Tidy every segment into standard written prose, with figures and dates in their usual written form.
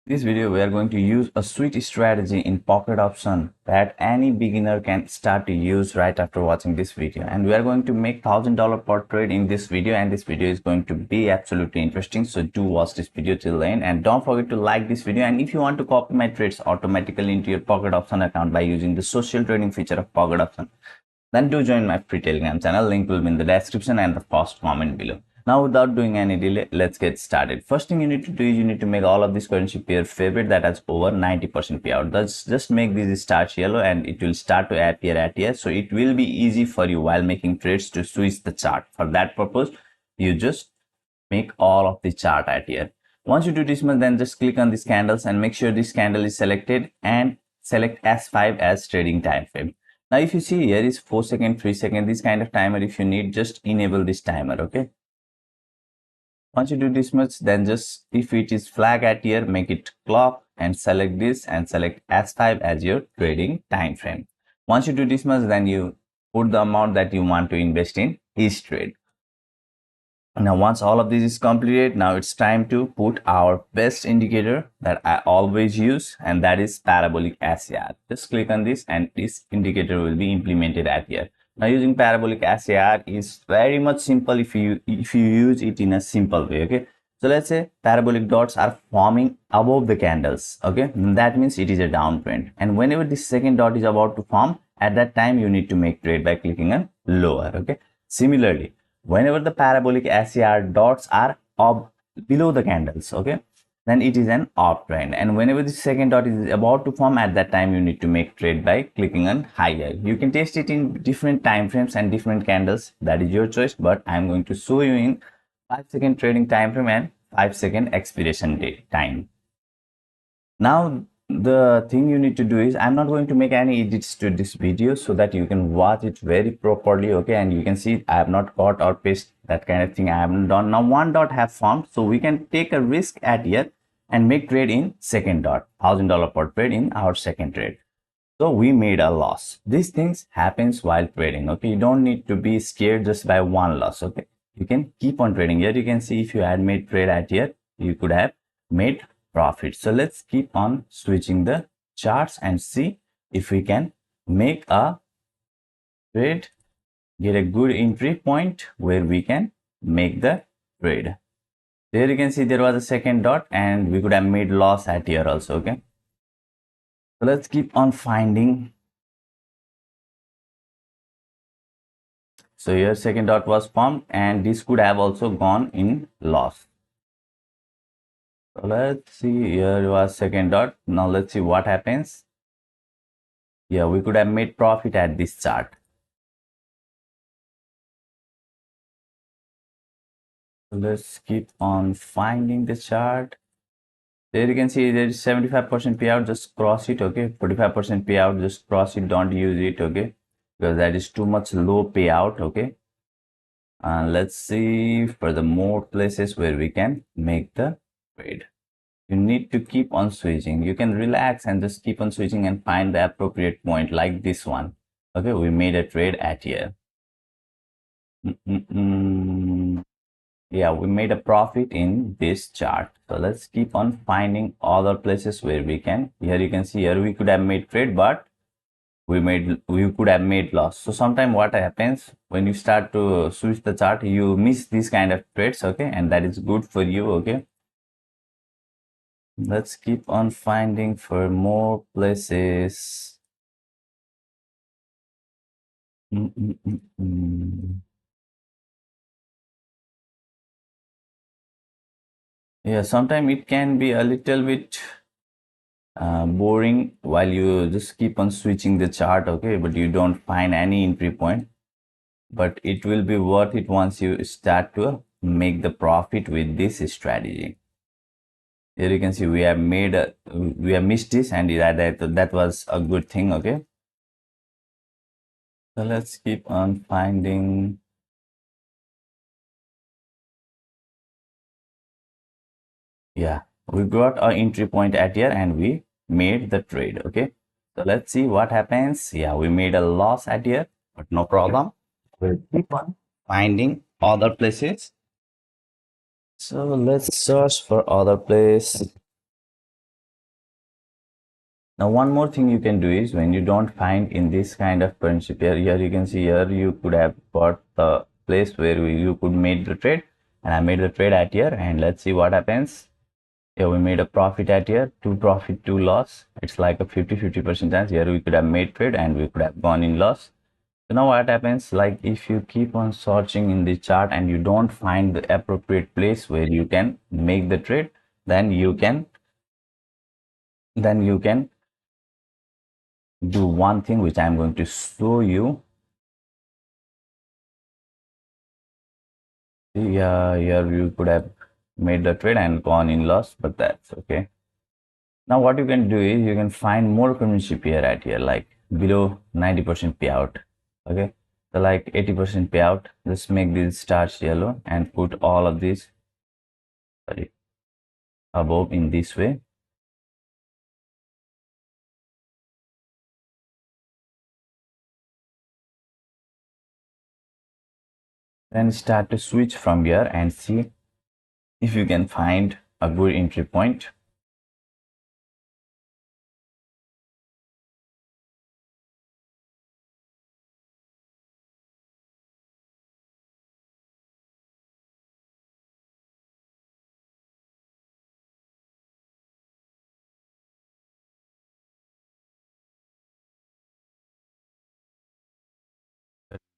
In this video, we are going to use a sweet strategy in pocket option that any beginner can start to use right after watching this video. And we are going to make $1,000 per trade in this video, and this video is going to be absolutely interesting. So do watch this video till the end, and don't forget to like this video. And if you want to copy my trades automatically into your pocket option account by using the social trading feature of pocket option, then do join my free Telegram channel. Link will be in the description and the first comment below. Now, without doing any delay, let's get started. First thing you need to do is you need to make all of this currency pair favorite that has over 90% payout. That's just make these stars yellow and it will start to appear at here. So it will be easy for you while making trades to switch the chart. For that purpose, you just make all of the chart at here. Once you do this much, then just click on these candles and make sure this candle is selected and select S5 as trading time frame. Now, if you see here is 4 second, 3 second, this kind of timer, if you need, just enable this timer. Okay. Once you do this much, then just if it is flag at here, make it clock and select this and select S5 as your trading time frame. Once you do this much, then you put the amount that you want to invest in each trade. Now, once all of this is completed, now it's time to put our best indicator that I always use, and that is parabolic ACR. Just click on this and this indicator will be implemented at here. Now, using parabolic ACR is very much simple if you use it in a simple way. Okay, so let's say parabolic dots are forming above the candles. Okay, that means it is a downtrend, and whenever this second dot is about to form, at that time you need to make trade by clicking on lower. Okay, similarly, whenever the parabolic ACR dots are up below the candles, okay, then it is an uptrend. And whenever the second dot is about to form, at that time you need to make trade by clicking on higher. You can test it in different time frames and different candles, that is your choice, but I'm going to show you in 5-second trading time frame and 5-second expiration date time. Now, the thing you need to do is I'm not going to make any edits to this video so that you can watch it very properly. Okay, and you can see I have not cut or paste that kind of thing. I haven't done. Now one dot have formed, so we can take a risk at here and make trade in second dot, $1,000 per trade in our second trade. So we made a loss. These things happens while trading. Okay, you don't need to be scared just by one loss. Okay, you can keep on trading. Here you can see if you had made trade at here, you could have made profit. So let's keep on switching the charts and see if we can make a trade, get a good entry point where we can make the trade. There you can see there was a second dot and we could have made loss at here also. Okay, so let's keep on finding. So here second dot was formed and this could have also gone in loss. So let's see, here was second dot. Now let's see what happens. Yeah, we could have made profit at this chart. So let's keep on finding the chart. There you can see there is 75% payout, just cross it. Okay, 45% payout, just cross it, don't use it. Okay, because that is too much low payout. Okay, and let's see for the more places where we can make the trade. You need to keep on switching. You can relax and just keep on switching and find the appropriate point like this one. Okay, we made a trade at here. Yeah, we made a profit in this chart. So let's keep on finding other places where we can. Here you can see here we could have made trade, but we could have made loss. So sometimes what happens when you start to switch the chart, you miss these kind of trades. Okay, and that is good for you. Okay, let's keep on finding for more places. Yeah, sometimes it can be a little bit boring while you just keep on switching the chart. Okay, but you don't find any entry point, but it will be worth it once you start to make the profit with this strategy. Here you can see we have missed this, and that was a good thing. Okay, so let's keep on finding. Yeah, we got our entry point at here and we made the trade. Okay, so let's see what happens. Yeah, we made a loss at here, but no problem. We'll keep on finding other places. So let's search for other place. Now, one more thing you can do is when you don't find in this kind of currency pair, here you can see here you could have got the place where you could make the trade, and I made the trade at here, and let's see what happens. Here we made a profit at here, two profit, two loss. It's like a 50-50% chance. Here we could have made trade and we could have gone in loss. So now what happens, like if you keep on searching in the chart and you don't find the appropriate place where you can make the trade, then you can do one thing which I'm going to show you. Yeah, here you could have made the trade and gone in loss, but that's okay. Now what you can do is you can find more currency pair at here, like below 90% payout. Okay, so like 80% payout. Just make these stars yellow and put all of these, sorry, above in this way. Then start to switch from here and see if you can find a good entry point.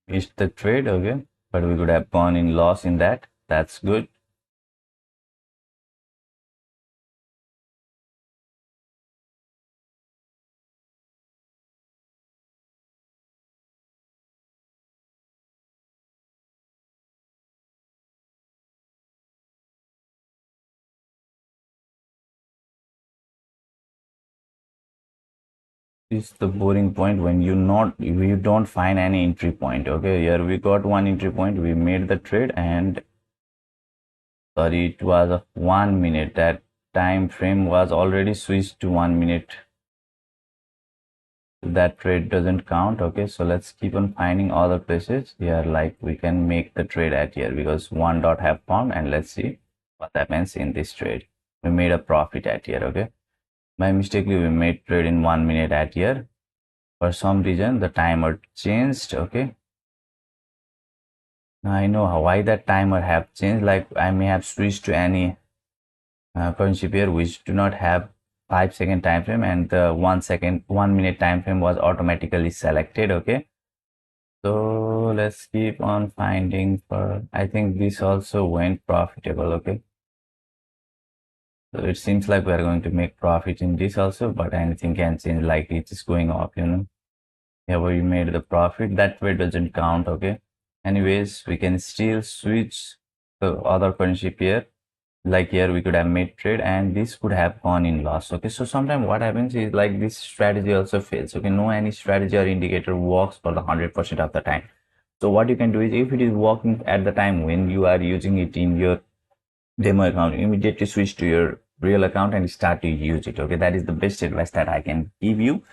Missed the trade, okay, but we could have gone in loss in that. That's good. This is the boring point when you don't find any entry point. Okay, here we got one entry point. We made the trade, and sorry, it was of 1 minute. That time frame was already switched to 1 minute. That trade doesn't count. Okay, so let's keep on finding other places here, like we can make the trade at here because one dot have found, and let's see what happens in this trade. We made a profit at here. Okay, by mistakenly we made trade in 1 minute at here. For some reason the timer changed. Okay, I know why that timer have changed. Like I may have switched to any currency pair which do not have 5 second time frame, and the 1 minute time frame was automatically selected. Okay, so let's keep on finding for, I think this also went profitable. Okay, so it seems like we're going to make profit in this also, but anything can change, like it is going up. Yeah, where you made the profit, that way doesn't count. Okay, anyways, we can still switch the other currency pair. Like here we could have made trade and this could have gone in loss. Okay, so sometimes what happens is like this strategy also fails. Okay, no any strategy or indicator works for the 100% of the time. So what you can do is, if it is working at the time when you are using it in your demo account, immediately switch to your real account and start to use it. Okay, that is the best advice that I can give you.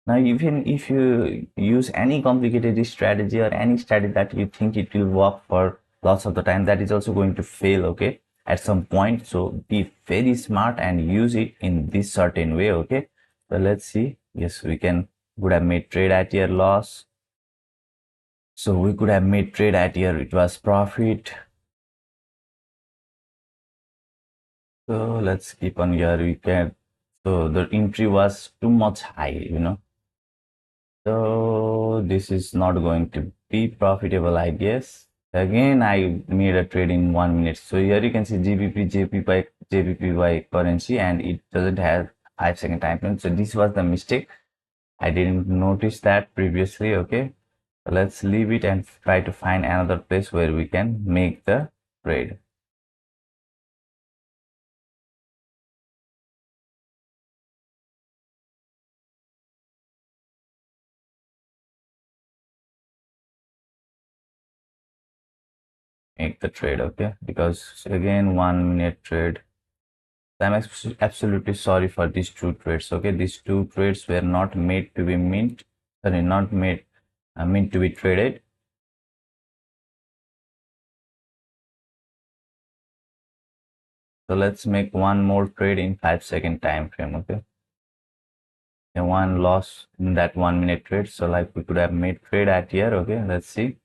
Now, even if you use any complicated strategy or any strategy that you think it will work for lots of the time, that is also going to fail, okay, at some point. So be very smart and use it in this certain way, okay. So let's see. Yes, we would have made trade at your loss. So we could have made trade at your, it was profit. So let's keep on here. We can, so the entry was too much high. So this is not going to be profitable, I guess. Again, I made a trade in 1 minute. So here you can see GBP, JPY currency, and it doesn't have 5 second time frame. So this was the mistake. I didn't notice that previously. Okay, so let's leave it and try to find another place where we can make the trade. Make the trade, okay? Because again, 1 minute trade. I'm absolutely sorry for these two trades. Okay, these two trades were not made to be sorry, not made meant to be traded. So let's make one more trade in 5 second time frame. Okay, and one loss in that 1 minute trade. So like we could have made trade at here. Okay, let's see.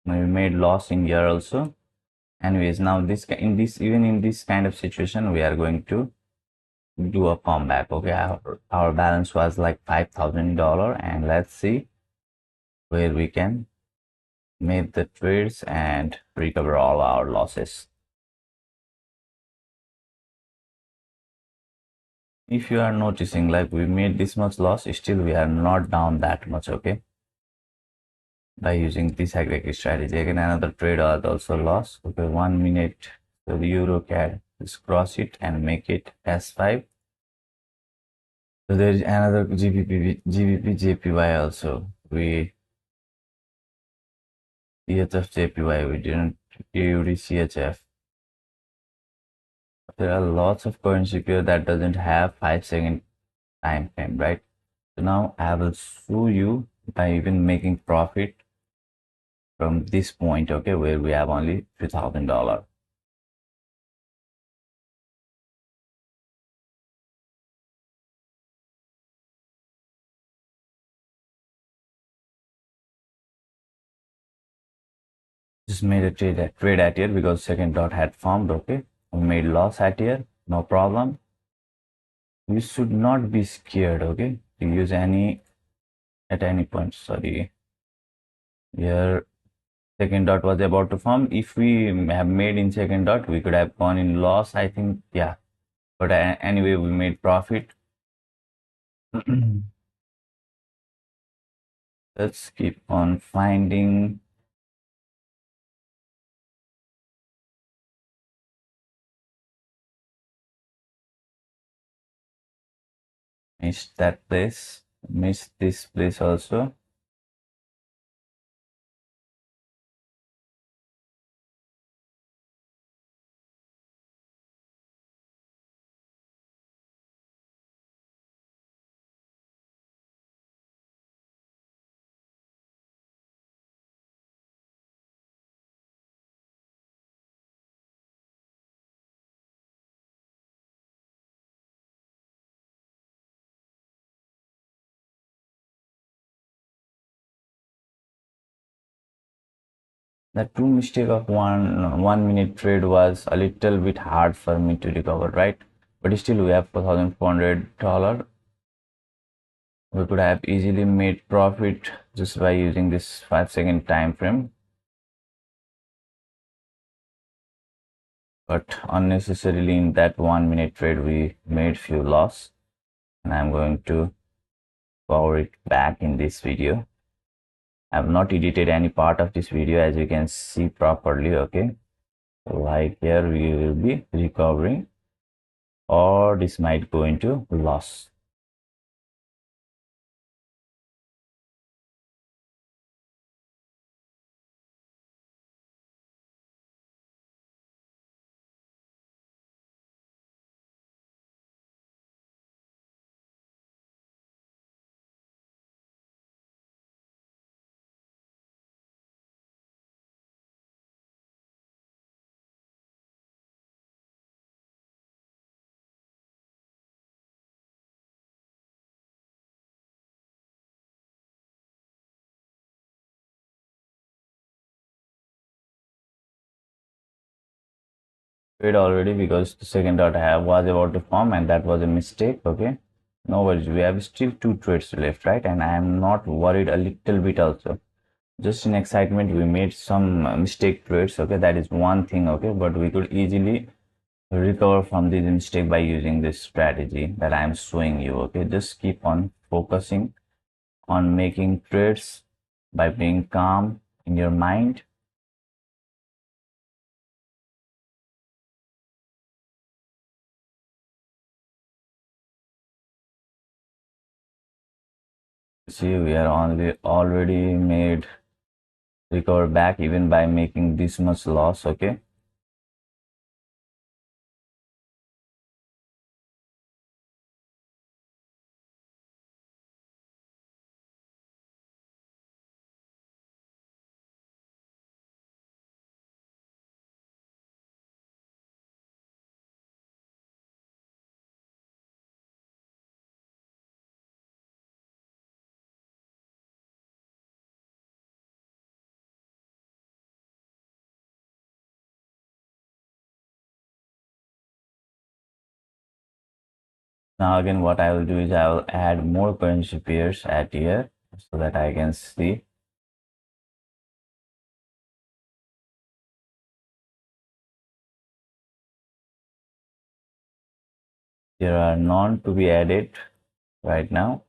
We made loss in here also. Anyways, now this in this even in this kind of situation, we are going to do a comeback. Okay, our balance was like $5,000, and let's see where we can make the trades and recover all our losses. If you are noticing, like we made this much loss, still we are not down that much. Okay, by using this aggregate strategy. Again, another trade was also lost. Okay, 1 minute. So the euro CAD, just cross it and make it S5. So there is another GBP JPY also. We CHF JPY, we didn't AUD CHF. There are lots of coins here that doesn't have 5 second time frame, right? So now I will show you by even making profit from this point, okay, where we have only $2,000. Just made a trade at here because second dot had formed. Okay, we made loss at here, no problem. You should not be scared, okay, to use any at any point. Sorry, here second dot was about to form. If we have made in second dot, we could have gone in loss, I think. Yeah, but anyway, we made profit. Let's keep on finding. Missed that place, missed this place also. The true mistake of one minute trade was a little bit hard for me to recover, right? But still we have $4,400. We could have easily made profit just by using this 5 second time frame, but unnecessarily in that 1 minute trade we made few loss, and I'm going to cover it back in this video. I have not edited any part of this video, as you can see properly. Okay, like here we will be recovering, or this might go into loss. Trade already because the second dot I have was about to form, and that was a mistake. Okay, no worries, we have still two trades left, right? And I am not worried a little bit also. Just in excitement we made some mistake trades. Okay, that is one thing. Okay, but we could easily recover from this mistake by using this strategy that I am showing you. Okay, just keep on focusing on making trades by being calm in your mind. See, we are only already made recover back even by making this much loss. Okay, Now again, what I will do is I will add more currency pairs at here so that I can see. There are none to be added right now.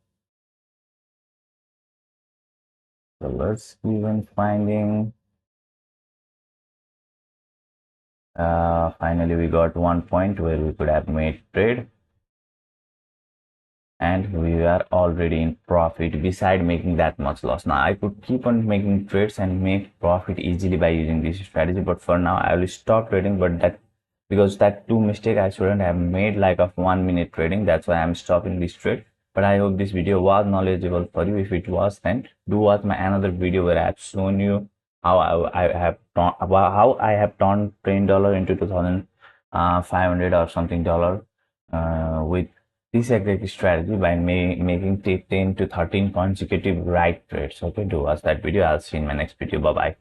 So let's keep on finding. Finally, we got one point where we could have made trade, and we are already in profit beside making that much loss. Now I could keep on making trades and make profit easily by using this strategy, but for now I will stop trading. But that, because that two mistake I shouldn't have made, like of 1 minute trading, that's why I'm stopping this trade. But I hope this video was knowledgeable for you. If it was, then do watch my another video where I have shown you how I have turned $10 into 2,500 or something dollar with this exact strategy by making 10 to 13 consecutive right trades. Okay, do watch that video. I'll see you in my next video. Bye bye.